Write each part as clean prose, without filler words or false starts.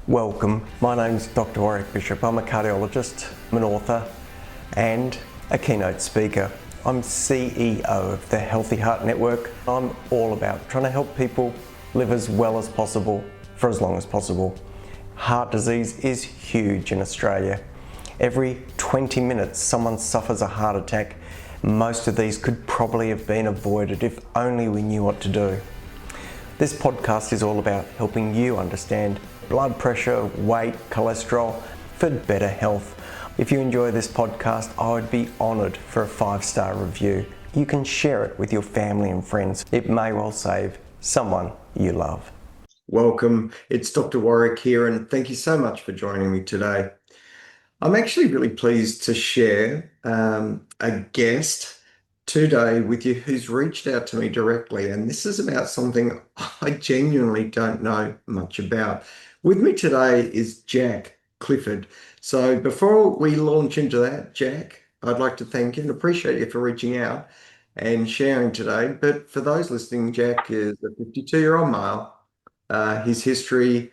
Welcome, my name's Doctor Warrick Bishop. I'm a cardiologist, I'm an author and a keynote speaker. I'm CEO of the Healthy Heart Network. I'm all about trying to help people live as well as possible for as long as possible. Heart disease is huge in Australia. Every 20 minutes someone suffers a heart attack. Most of these could probably have been avoided if only we knew what to do. This podcast is all about helping you understand blood pressure, weight, cholesterol for better health. If you enjoy this podcast, I would be honoured for a 5-star review. You can share it with your family and friends. It may well save someone you love. Welcome, it's Dr. Warrick here, and thank you so much for joining me today. I'm actually really pleased to share a guest today with you who's reached out to me directly, and this is about something I genuinely don't know much about. With me today is Jack Clifford. So before we launch into that, Jack, I'd like to thank you and appreciate you for reaching out and sharing today. But for those listening, Jack is a 52-year-old male. His history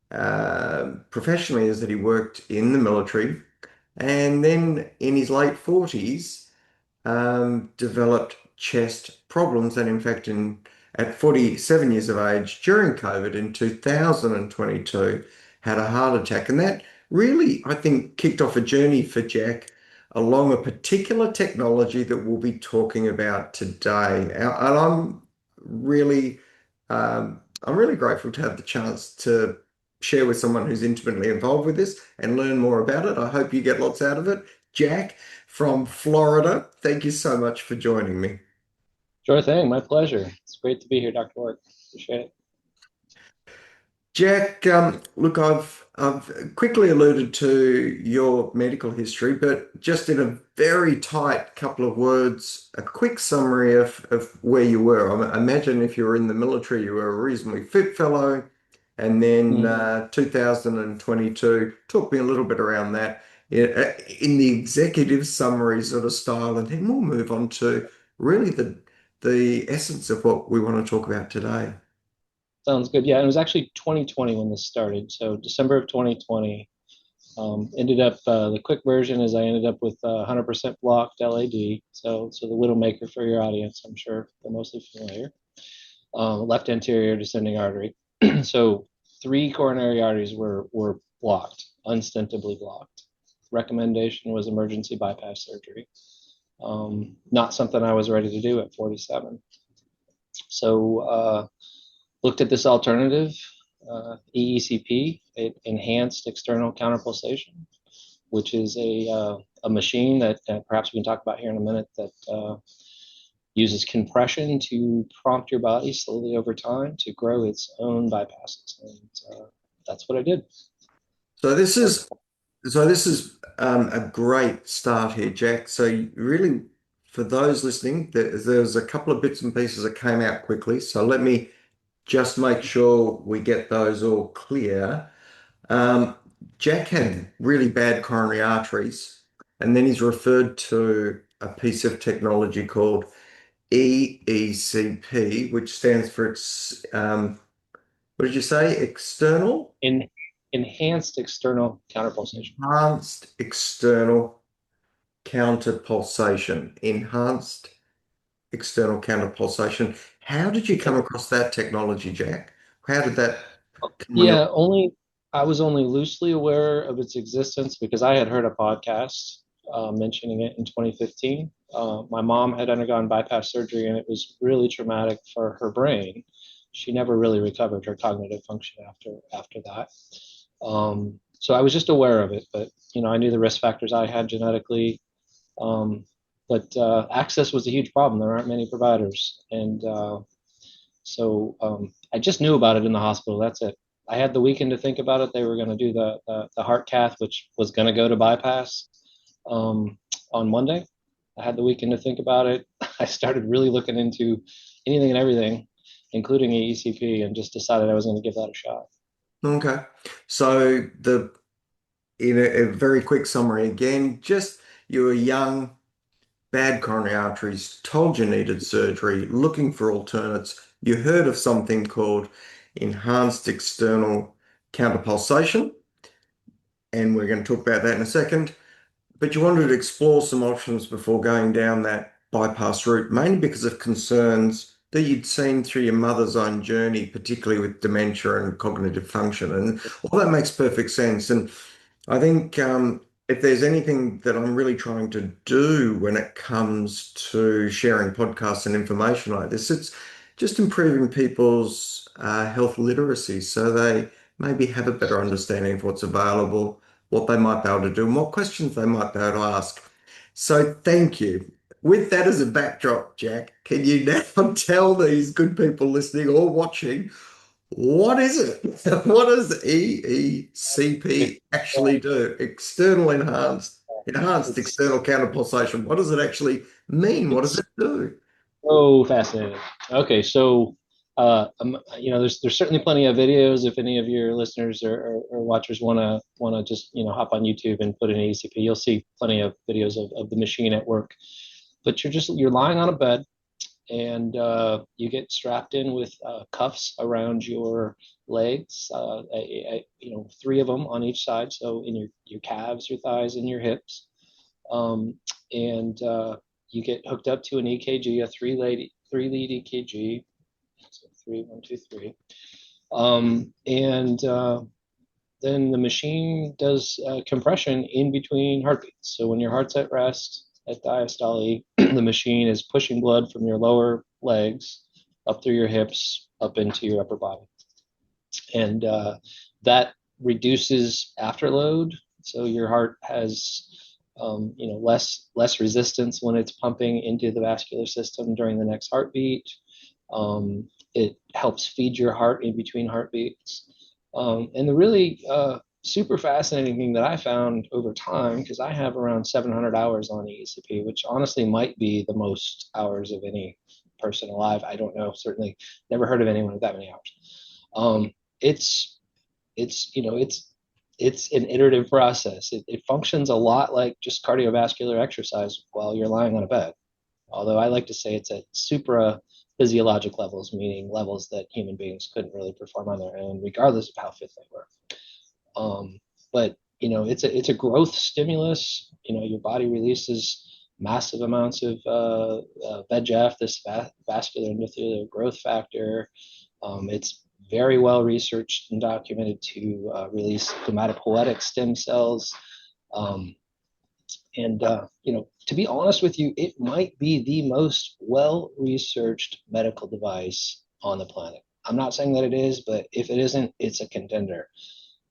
professionally is that he worked in the military, and then in his late 40s developed chest problems, and in fact at 47 years of age during COVID in 2022 had a heart attack. And that really, I think, kicked off a journey for Jack along a particular technology that we'll be talking about today. And I'm really grateful to have the chance to share with someone who's intimately involved with this and learn more about it. I hope you get lots out of it. Jack from Florida, thank you so much for joining me. Sure thing. My pleasure. It's great to be here, Dr. Warrick. Appreciate it. Jack, look, I've quickly alluded to your medical history, but just in a very tight couple of words, a quick summary of where you were. I imagine if you were in the military, you were a reasonably fit fellow, and then 2022, talk me a little bit around that in the executive summary sort of style, and then we'll move on to really the essence of what we want to talk about today. Sounds good. Yeah, it was actually 2020 when this started. So December of 2020, ended up, the quick version is I ended up with 100% blocked LAD. So the widowmaker for your audience, I'm sure they're mostly familiar. Left anterior descending artery. So 3 coronary arteries were blocked, unstintably blocked. Recommendation was emergency bypass surgery. Not something I was ready to do at 47. So looked at this alternative, EECP, Enhanced External Counterpulsation, which is a machine that perhaps we can talk about here in a minute that uses compression to prompt your body slowly over time to grow its own bypasses. And that's what I did. So this is a great start here, Jack. So really, for those listening, there's a couple of bits and pieces that came out quickly. So let me just make sure we get those all clear. Jack had really bad coronary arteries, and then he's referred to a piece of technology called EECP, which stands for what did you say? External? Enhanced External Counterpulsation. Enhanced External Counterpulsation. Enhanced External Counterpulsation. How did you come across that technology, Jack? How did that come on Yeah, I was only loosely aware of its existence because I had heard a podcast mentioning it in 2015. My mom had undergone bypass surgery, and it was really traumatic for her brain. She never really recovered her cognitive function after that. So I was just aware of it, but I knew the risk factors I had genetically. But access was a huge problem. There aren't many providers, and so I just knew about it in the hospital. That's it. I had the weekend to think about it. They were going to do the heart cath, which was going to go to bypass on Monday. I had the weekend to think about it. I started really looking into anything and everything, including EECP, and just decided I was going to give that a shot. Okay. So in a very quick summary again, just you were young, bad coronary arteries, told you needed surgery, looking for alternates. You heard of something called Enhanced External counterpulsation, and we're going to talk about that in a second. But you wanted to explore some options before going down that bypass route, mainly because of concerns that you'd seen through your mother's own journey, particularly with dementia and cognitive function. And all that makes perfect sense. And I think if there's anything that I'm really trying to do when it comes to sharing podcasts and information like this, it's just improving people's health literacy so they maybe have a better understanding of what's available, what they might be able to do, and what questions they might be able to ask. So thank you. With that as a backdrop, Jack, can you now tell these good people listening or watching what is it? What does EECP actually do? Enhanced It's external counterpulsation. What does it actually mean? What does it's it do? so fascinating. Okay, so there's certainly plenty of videos. If any of your listeners or watchers wanna just hop on YouTube and put in ECP, you'll see plenty of videos of the machine at work. But you're lying on a bed, and you get strapped in with cuffs around your legs, three of them on each side, so in your calves, your thighs, and your hips. And You get hooked up to an EKG, a three lead EKG, so three, one, two, three. And Then the machine does compression in between heartbeats. So when your heart's at rest, at diastole, the machine is pushing blood from your lower legs up through your hips, up into your upper body. And that reduces afterload. So your heart has less resistance when it's pumping into the vascular system during the next heartbeat. It helps feed your heart in between heartbeats. And the really super fascinating thing that I found over time, because I have around 700 hours on EECP, which honestly might be the most hours of any person alive. I don't know, certainly never heard of anyone with that many hours. It's it's you know it's an iterative process. It functions a lot like just cardiovascular exercise while you're lying on a bed. Although I like to say it's at supra physiologic levels, meaning levels that human beings couldn't really perform on their own, regardless of how fit they were. But it's a growth stimulus. Your body releases massive amounts of VEGF, this vascular endothelial growth factor. It's very well researched and documented to release hematopoietic stem cells. To be honest with you, it might be the most well-researched medical device on the planet. I'm not saying that it is, but if it isn't, it's a contender.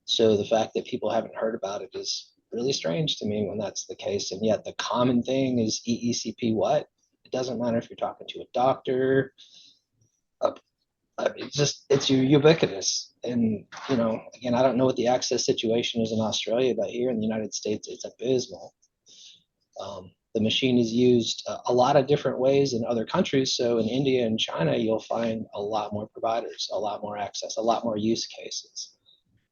So the fact that people haven't heard about it is really strange to me when that's the case. And yet the common thing is EECP what? It doesn't matter if you're talking to a doctor. It's ubiquitous. And, again, I don't know what the access situation is in Australia, but here in the United States, it's abysmal. The machine is used a lot of different ways in other countries. So in India and China, you'll find a lot more providers, a lot more access, a lot more use cases.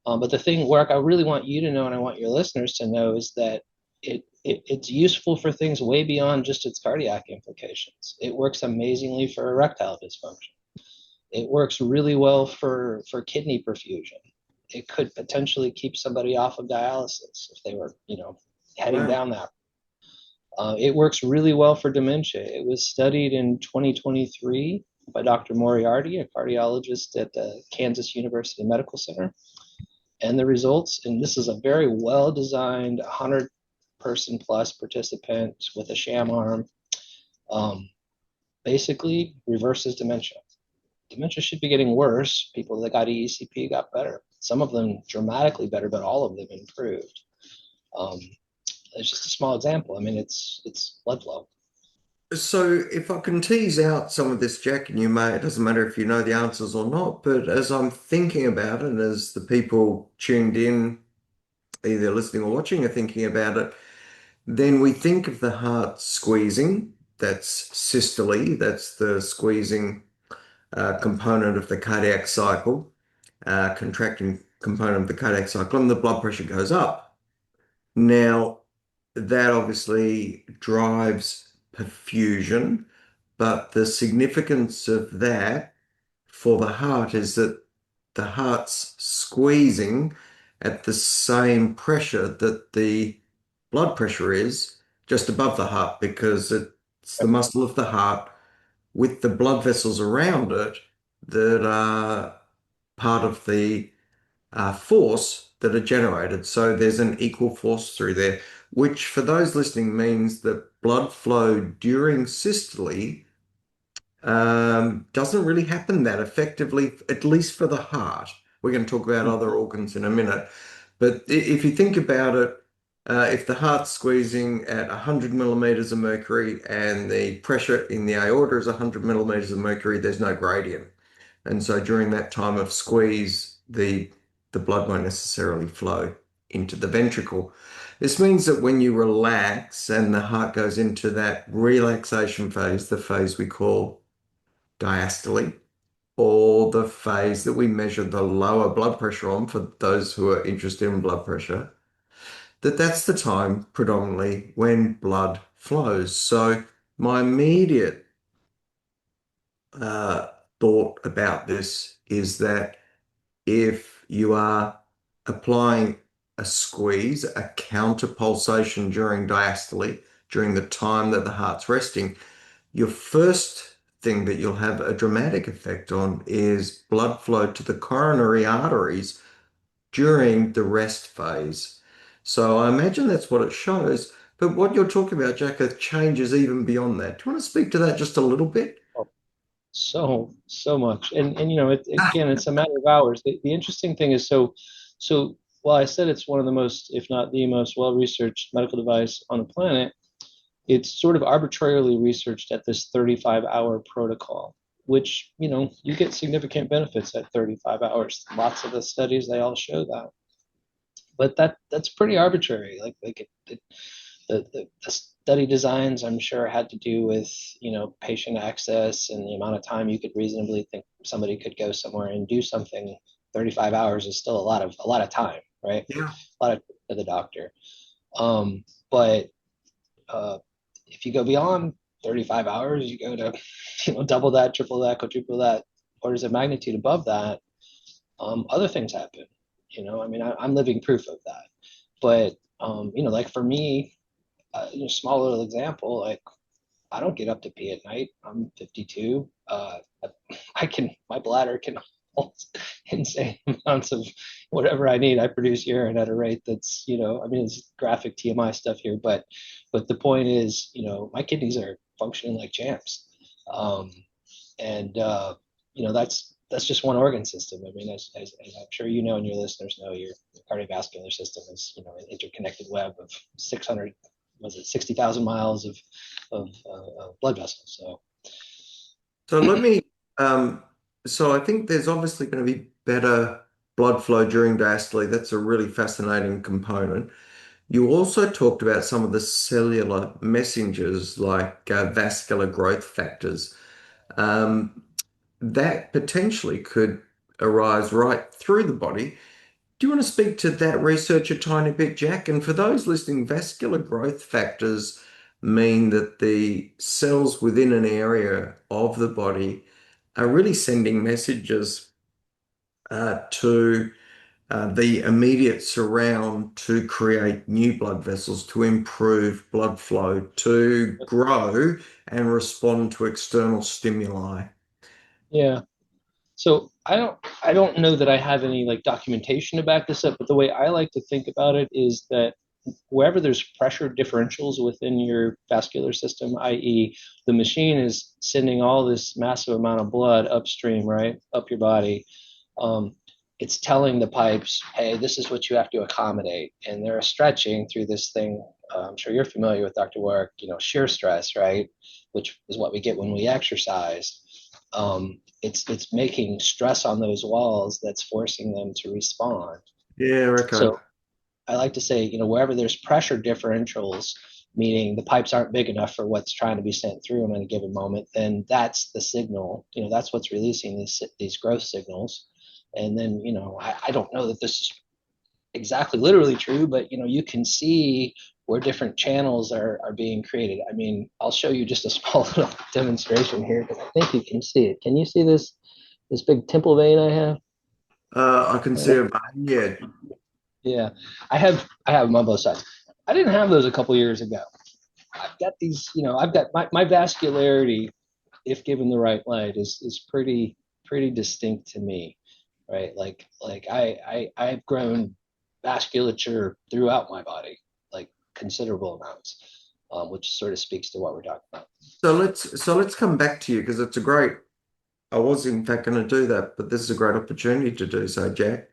But the thing, Warrick, I really want you to know, and I want your listeners to know, is that it's useful for things way beyond just its cardiac implications. It works amazingly for erectile dysfunction. It works really well for kidney perfusion. It could potentially keep somebody off of dialysis if they were, heading Wow. down that. It works really well for dementia. It was studied in 2023 by Dr. Moriarty, a cardiologist at the Kansas University Medical Center. And the results, and this is a very well-designed 100-person plus participant with a sham arm, basically reverses dementia. Dementia should be getting worse. People that got EECP got better. Some of them dramatically better, but all of them improved. It's just a small example. I mean, it's blood flow. So if I can tease out some of this, Jack, and it doesn't matter if you know the answers or not, but as I'm thinking about it, and as the people tuned in, either listening or watching, are thinking about it, then we think of the heart squeezing. That's systole. That's the squeezing component of the cardiac cycle, contracting component of the cardiac cycle, and the blood pressure goes up. Now, that obviously drives perfusion, but the significance of that for the heart is that the heart's squeezing at the same pressure that the blood pressure is just above the heart because it's the muscle of the heart with the blood vessels around it that are part of the force that are generated. So there's an equal force through there, which for those listening means that blood flow during systole doesn't really happen that effectively, at least for the heart. We're going to talk about other organs in a minute. But if you think about it, if the heart's squeezing at 100 millimeters of mercury and the pressure in the aorta is 100 millimeters of mercury, there's no gradient. And so during that time of squeeze, the blood won't necessarily flow into the ventricle. This means that when you relax and the heart goes into that relaxation phase, the phase we call diastole, or the phase that we measure the lower blood pressure on for those who are interested in blood pressure, that's the time predominantly when blood flows. So my immediate uh, thought about this is that if you are applying a squeeze, a counterpulsation during diastole, during the time that the heart's resting, your first thing that you'll have a dramatic effect on is blood flow to the coronary arteries during the rest phase. So I imagine that's what it shows. But what you're talking about, Jack, are changes even beyond that. Do you want to speak to that just a little bit? So much. And you know, again, it's a matter of hours. The interesting thing is, so while I said it's one of the most, if not the most well-researched medical device on the planet, it's sort of arbitrarily researched at this 35-hour protocol, which, you know, you get significant benefits at 35 hours. Lots of the studies, they all show that. But that's pretty arbitrary. The study designs, I'm sure, had to do with, you know, patient access and the amount of time you could reasonably think somebody could go somewhere and do something. 35 hours is still a lot of time, right? Yeah. A lot of for the doctor. But if you go beyond 35 hours, you go to, you know, double that, triple that, quadruple that, orders of magnitude above that. Other things happen. You know, I mean, I'm living proof of that. But you know, like for me, you know, small little example, like I don't get up to pee at night. I'm 52. My bladder can hold insane amounts of whatever I need. I produce urine at a rate that's, you know, I mean, it's graphic TMI stuff here, but the point is, you know, my kidneys are functioning like champs. Um, and, you know, that's just one organ system. I mean, as I'm sure you know, and your listeners know, your cardiovascular system is, you know, an interconnected web of 600, was it 60,000 miles of blood vessels. So So let me, so I think there's obviously going to be better blood flow during diastole. That's a really fascinating component. You also talked about some of the cellular messengers like vascular growth factors. Um, that potentially could arise right through the body. Do you want to speak to that research a tiny bit, Jack? And for those listening, vascular growth factors mean that the cells within an area of the body are really sending messages to the immediate surround to create new blood vessels, to improve blood flow, to grow and respond to external stimuli. yeah. So I don't know that I have any like documentation to back this up, but the way I like to think about it is that wherever there's pressure differentials within your vascular system, i.e., the machine is sending all this massive amount of blood upstream, right, up your body. Um, it's telling the pipes, hey, this is what you have to accommodate, and they're stretching through this thing. I'm sure you're familiar with Dr. Warrick, you know, shear stress, right, which is what we get when we exercise. It's making stress on those walls that's forcing them to respond. Yeah, Rico. So I like to say, you know, wherever there's pressure differentials, meaning the pipes aren't big enough for what's trying to be sent through them in a given moment, then that's the signal. You know, that's what's releasing these growth signals. And then, you know, I don't know that this is exactly literally true, but you know, you can see where different channels are being created. I mean, I'll show you just a small little demonstration here because I think you can see it. Can you see this big temple vein I have? I can see a vein, yeah. Yeah, I have them on both sides. I didn't have those a couple years ago. I've got these, I've got my vascularity, if given the right light, is pretty distinct to me, right? Like I've grown vasculature throughout my body, like considerable amounts, which sort of speaks to what we're talking about. So let's come back to you because it's a great. I was in fact going to do that, but this is a great opportunity to do so, Jack.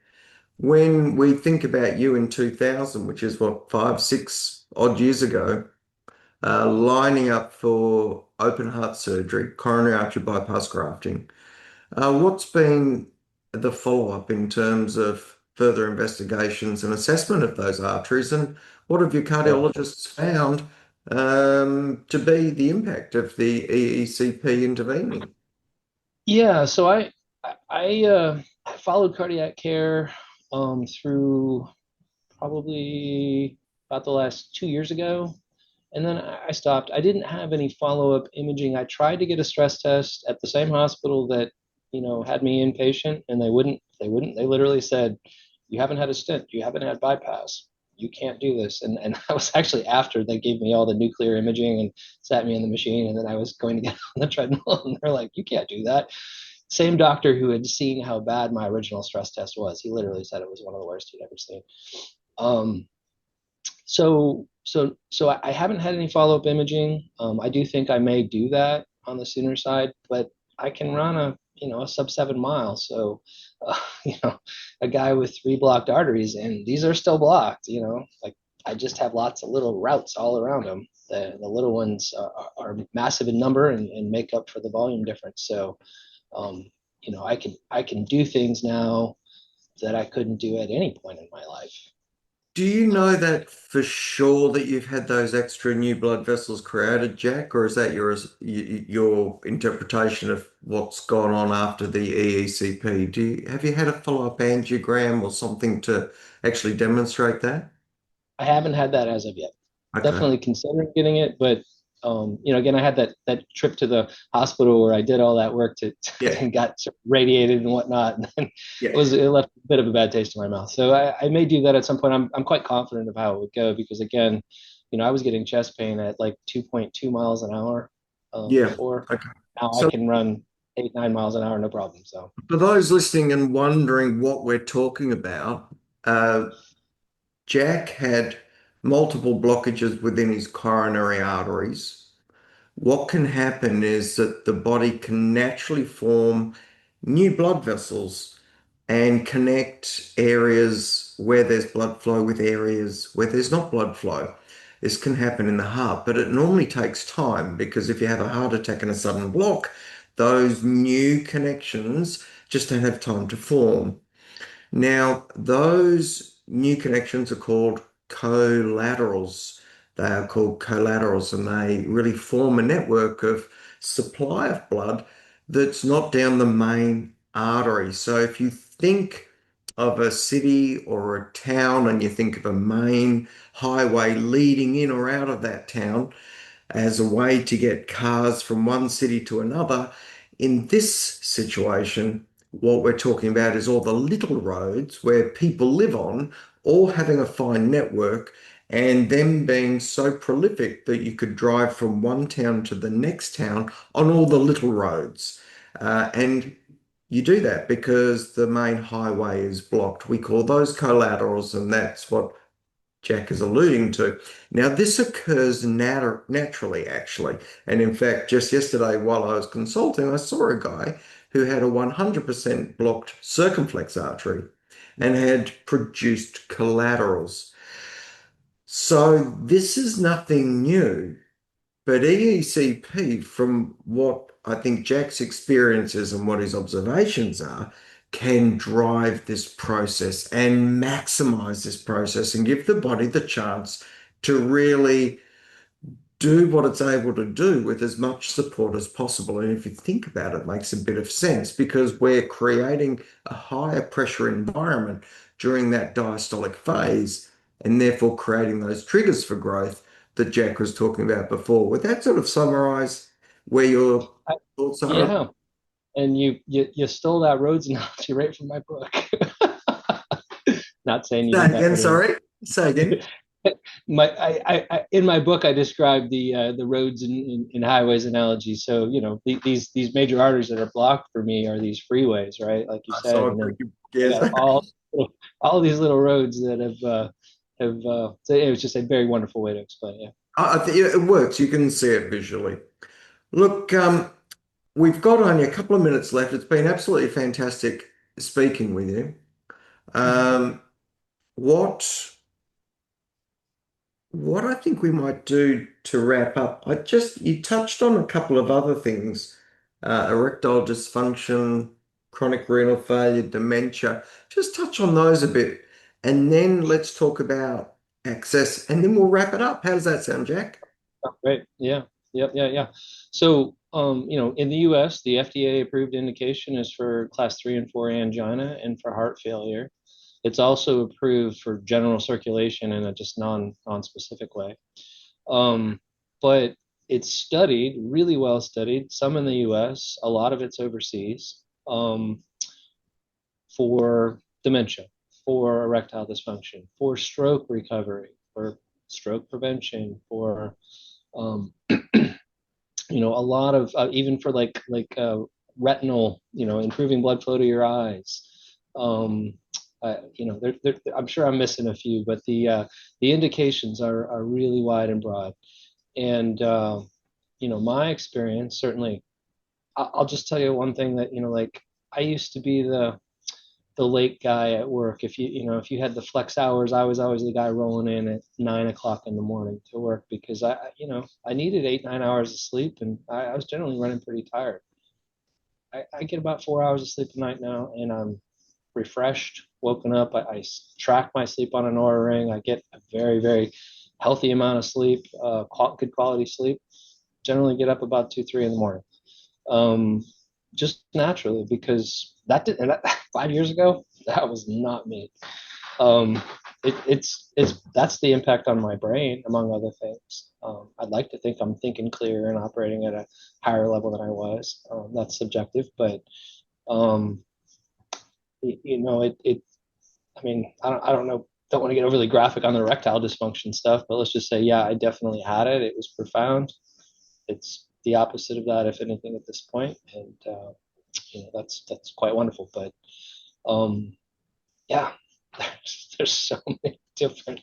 When we think about you in 2000, which is what, 5, 6 odd years ago, lining up for open heart surgery, coronary artery bypass grafting, what's been the follow-up in terms of further investigations and assessment of those arteries, and what have your Yeah. cardiologists found to be the impact of the EECP intervening? Yeah, so I followed cardiac care through probably about the last 2 years ago. And then I stopped. I didn't have any follow-up imaging. I tried to get a stress test at the same hospital that, had me inpatient, and they literally said, you haven't had a stent, you haven't had bypass, you can't do this. And I was actually after they gave me all the nuclear imaging and sat me in the machine, and then I was going to get on the treadmill, and they're like, you can't do that. Same doctor who had seen how bad my original stress test was. He literally said it was one of the worst he'd ever seen. Um, so I haven't had any follow-up imaging. I do think I may do that on the sooner side, but I can run a sub 7 miles. So, you know, a guy with 3 blocked arteries, and these are still blocked. Like I just have lots of little routes all around them. The little ones are massive in number and make up for the volume difference. So, um, I can do things now that I couldn't do at any point in my life. Do you know that for sure that you've had those extra new blood vessels created, Jack, or is that your interpretation of what's gone on after the EECP? Have you had a follow-up angiogram or something to actually demonstrate that? I haven't had that as of yet. Okay. Definitely considering getting it, but again, I had that trip to the hospital where I did all that work to Yeah. and got sort of radiated and whatnot, and then Yeah. it left a bit of a bad taste in my mouth. So I may do that at some point. I'm quite confident of how it would go because again, I was getting chest pain at like 2.2 miles an hour Yeah. before. Okay. Now I So can run 8 9 miles an hour no problem. So for those listening and wondering what we're talking about, uh, Jack had multiple blockages within his coronary arteries. What can happen is that the body can naturally form new blood vessels and connect areas where there's blood flow with areas where there's not blood flow. This can happen in the heart, but it normally takes time because if you have a heart attack and a sudden block, those new connections just don't have time to form. Now, those new connections are called collaterals. They are called collaterals, and they really form a network of supply of blood that's not down the main artery. So if you think of a city or a town and you think of a main highway leading in or out of that town, as a way to get cars from one city to another. In this situation, what we're talking about is all the little roads where people live on, all having a fine network and them being so prolific that you could drive from one town to the next town on all the little roads. And you do that because the main highway is blocked. We call those collaterals, and that's what Jack is alluding to. Now, this occurs naturally, actually. And in fact, just yesterday while I was consulting, I saw a guy who had a 100% blocked circumflex artery and had produced collaterals. So this is nothing new. But EECP, from what I think Jack's experiences and what his observations are, can drive this process and maximize this process and give the body the chance to really do what it's able to do with as much support as possible. And if you think about it, it makes a bit of sense because we're creating a higher pressure environment during that diastolic phase and therefore creating those triggers for growth that Jack was talking about before. Would that sort of summarize where your I, thoughts are? yeah, and you stole that roads analogy right from my book. Not saying you Say did that, again, but sorry. Say again. In my book, I described the roads and highways analogy. So, these major arteries that are blocked for me are these freeways, right? Like you said, So and then I yes. got all these little roads that so it was just a very wonderful way to explain it. Yeah. I think it works. You can see it visually. Look, we've got only a couple of minutes left. It's been absolutely fantastic speaking with you. Um, what what I think we might do to wrap up, you touched on a couple of other things, erectile dysfunction, chronic renal failure, dementia. Just touch on those a bit, and then let's talk about access, and then we'll wrap it up. How does that sound, Jack? Oh, great. Yeah. Yep. Yeah. Yeah. So, in the U.S., the FDA approved indication is for class 3 and 4 angina and for heart failure. It's also approved for general circulation in a just non-specific way. But it's studied, really well studied, some in the US, a lot of it's overseas, for dementia, for erectile dysfunction, for stroke recovery, for stroke prevention, for a lot of even for retinal, improving blood flow to your eyes. I'm sure I'm missing a few, but the indications are really wide and broad. And my experience certainly, I'll just tell you one thing that I used to be the late guy at work. If you had the flex hours, I was always the guy rolling in at 9 o'clock in the morning to work because I needed 8-9 hours of sleep, and I was generally running pretty tired. I get about 4 hours of sleep a night now, and I'm refreshed, woken up. I track my sleep on an Oura ring. I get a very, very healthy amount of sleep, good quality sleep. Generally get up about 2, 3 in the morning, just naturally, because that 5 years ago, that was not me. It's that's the impact on my brain, among other things. I'd like to think I'm thinking clearer and operating at a higher level than I was. That's subjective, but um, I mean, I don't know, don't want to get overly graphic on the erectile dysfunction stuff, but let's just say, yeah, I definitely had it. It was profound. It's the opposite of that, if anything, at this point, and that's quite wonderful. But yeah, there's so many different,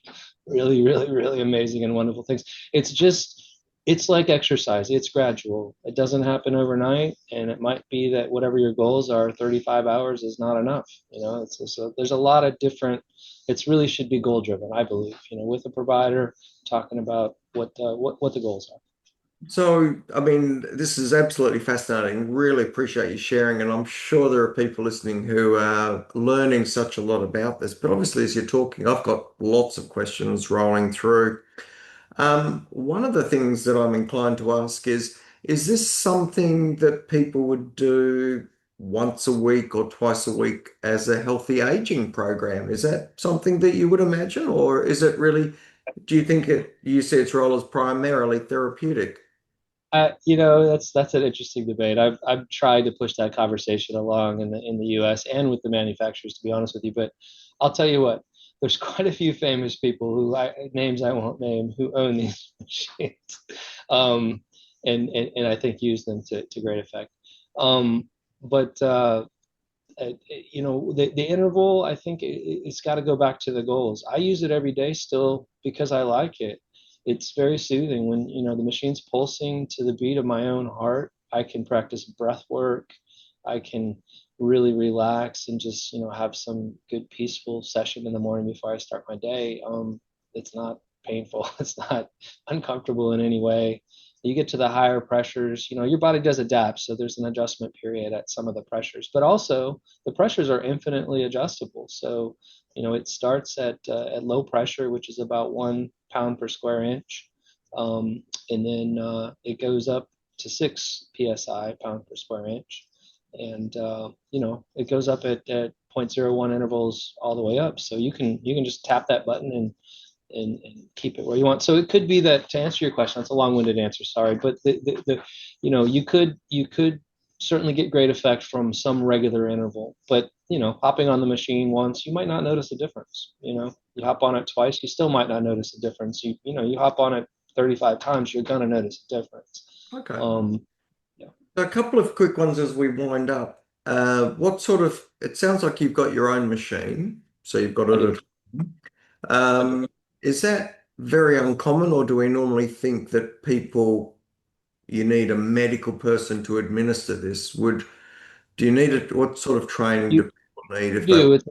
really, really, really amazing and wonderful things. It's like exercise. It's gradual. It doesn't happen overnight, and it might be that whatever your goals are, 35 hours is not enough. There's a lot of different. It really should be goal driven, I believe. With a provider, talking about what the goals are. So, I mean, this is absolutely fascinating. Really appreciate you sharing, and I'm sure there are people listening who are learning such a lot about this. But obviously, as you're talking, I've got lots of questions rolling through. One of the things that I'm inclined to ask is this something that people would do once a week or twice a week as a healthy aging program? Is that something that you would imagine, or is it really, do you think you see its role as primarily therapeutic? That's an interesting debate. I've tried to push that conversation along in the U.S. and with the manufacturers, to be honest with you. But I'll tell you what, there's quite a few famous people names I won't name, who own these machines, and I think use them to great effect. But the interval, I think it's got to go back to the goals. I use it every day still because I like it. It's very soothing when the machine's pulsing to the beat of my own heart. I can practice breath work. I can really relax and just have some good peaceful session in the morning before I start my day. It's not painful. It's not uncomfortable in any way. You get to the higher pressures, your body does adapt. So there's an adjustment period at some of the pressures, but also the pressures are infinitely adjustable. So, it starts at low pressure, which is about 1 pound per square inch. And then it goes up to 6 psi, pound per square inch. And, it goes up at zero point 0.01 intervals all the way up. So you can just tap that button and keep it where you want. So it could be that, to answer your question, that's a long-winded answer, sorry, but you could certainly get great effect from some regular interval. But, hopping on the machine once, you might not notice a difference. You hop on it twice, you still might not notice a difference. You hop on it 35 times, you're going to notice a difference. Okay. Yeah. So a couple of quick ones as we wind up. It sounds like you've got your own machine, so you've got it at home. Is that very uncommon, or do we normally think that you need a medical person to administer this? Do you need it? What sort of training do You people need if they? do. It's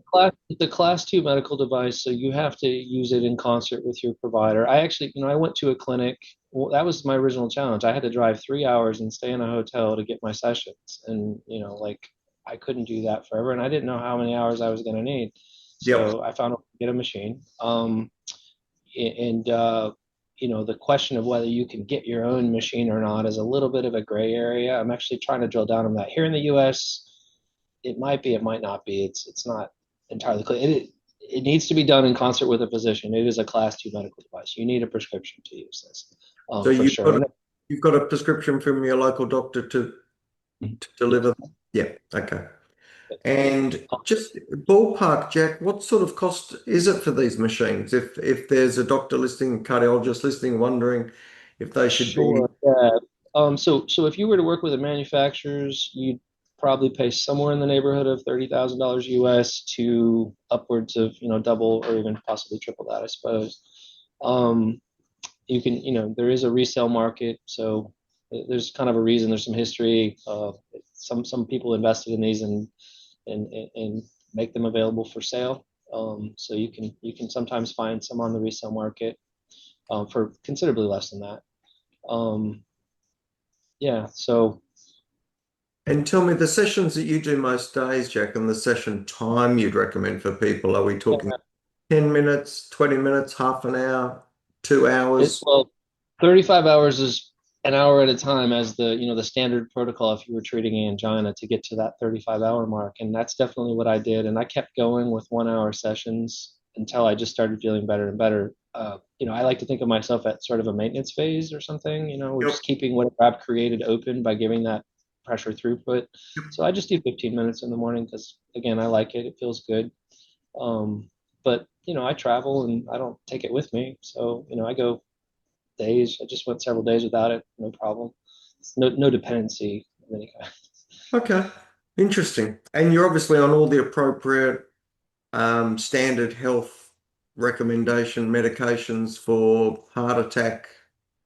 a class 2 medical device, so you have to use it in concert with your provider. I actually, I went to a clinic. Well, that was my original challenge. I had to drive 3 hours and stay in a hotel to get my sessions. And, like I couldn't do that forever. And I didn't know how many hours I was going to need. Yep. So I found a way to get a machine. And the question of whether you can get your own machine or not is a little bit of a gray area. I'm actually trying to drill down on that. Here in the U.S., it might be, it might not be. It's not entirely clear. It needs to be done in concert with a physician. It is a class 2 medical device. You need a prescription to use this, So for sure. you've got a prescription from your local doctor to deliver? Yeah. Okay. And just ballpark, Jack, what sort of cost is it for these machines? If there's a doctor listening, a cardiologist listening, wondering if they should Sure. Yeah. So if you were to work with the manufacturers, you'd probably pay somewhere in the neighborhood of $30,000 US to upwards of, double or even possibly triple that, I suppose. You can, there is a resale market, so there's kind of a reason. There's some history. Some people invested in these and make them available for sale. So you can sometimes find some on the resale market for considerably less than that. Yeah, so. And tell me the sessions that you do most days, Jack, and the session time you'd recommend for people. Are we talking 10 minutes, 20 minutes, half an hour, 2 hours? Well, 35 hours is an hour at a time as the standard protocol if you were treating angina to get to that 35-hour mark. And that's definitely what I did. And I kept going with 1-hour sessions until I just started feeling better and better. I like to think of myself at sort of a maintenance phase or something. We're just keeping what I've created open by giving that pressure throughput. So I just do 15 minutes in the morning because, again, I like it. It feels good. But, I travel and I don't take it with me. So, I go days. I just went several days without it. No problem. It's no dependency of any kind. Okay, interesting. And you're obviously on all the appropriate standard health recommendation medications for heart attack,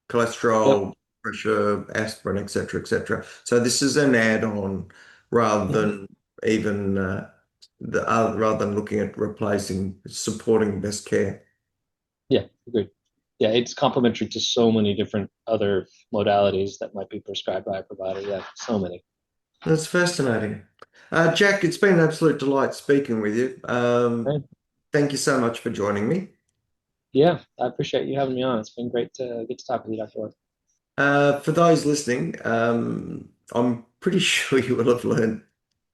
cholesterol, pressure, aspirin, etc., etc. So this is an add-on rather than even rather than looking at replacing, supporting best care. Yeah, agreed. Yeah, it's complementary to so many different other modalities that might be prescribed by a provider. Yeah, so many. That's fascinating. Jack, it's been an absolute delight speaking with you. Right. Thank you so much for joining me. Yeah, I appreciate you having me on. It's been great to get to talk with you, Dr. Warrick. For those listening, I'm pretty sure you will have learned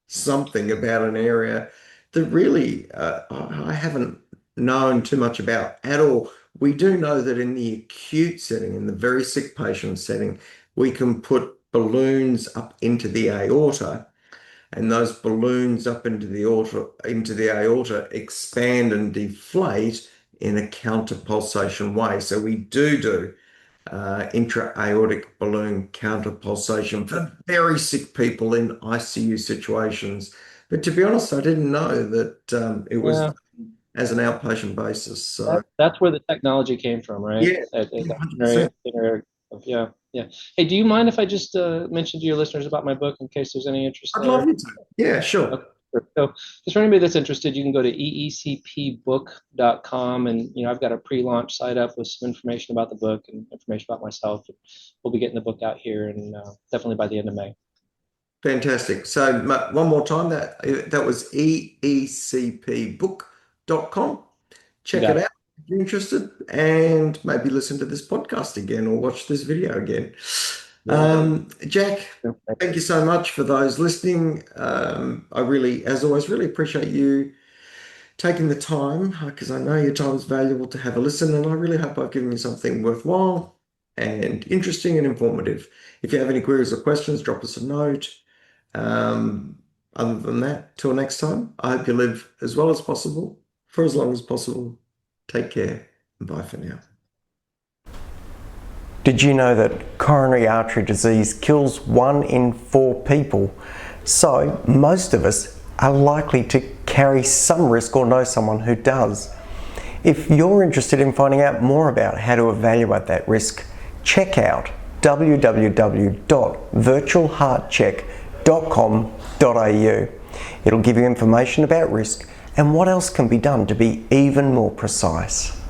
something about an area that really I haven't known too much about at all. We do know that in the acute setting, in the very sick patient setting, we can put balloons up into the aorta, and those balloons up into the aorta expand and deflate in a counterpulsation way. So we do intra-aortic balloon counterpulsation for very sick people in ICU situations. But to be honest, I didn't know that it was as an outpatient basis. So that's where the technology came from, right? yeah, At the 100%. yeah. Hey, do you mind if I just mention to your listeners about my book in case there's any interest I'd there? love you to. Yeah, sure. Okay. So just for anybody that's interested, you can go to eecpbook.com, and I've got a pre-launch site up with some information about the book and information about myself. We'll be getting the book out here, and definitely by the end of May. Fantastic. So one more time, that was eecpbook.com. Check it out if you're interested, and maybe listen to this podcast again or watch this video again. Jack, thank you so much for those listening. I really, as always, really appreciate you taking the time because I know your time is valuable to have a listen, and I really hope I've given you something worthwhile and interesting and informative. If you have any queries or questions, drop us a note. Other than that, till next time, I hope you live as well as possible for as long as possible. Take care and bye for now. Did you know that coronary artery disease kills 1 in 4 people? So most of us are likely to carry some risk or know someone who does. If you're interested in finding out more about how to evaluate that risk, check out www.virtualheartcheck.com.au. It'll give you information about risk and what else can be done to be even more precise.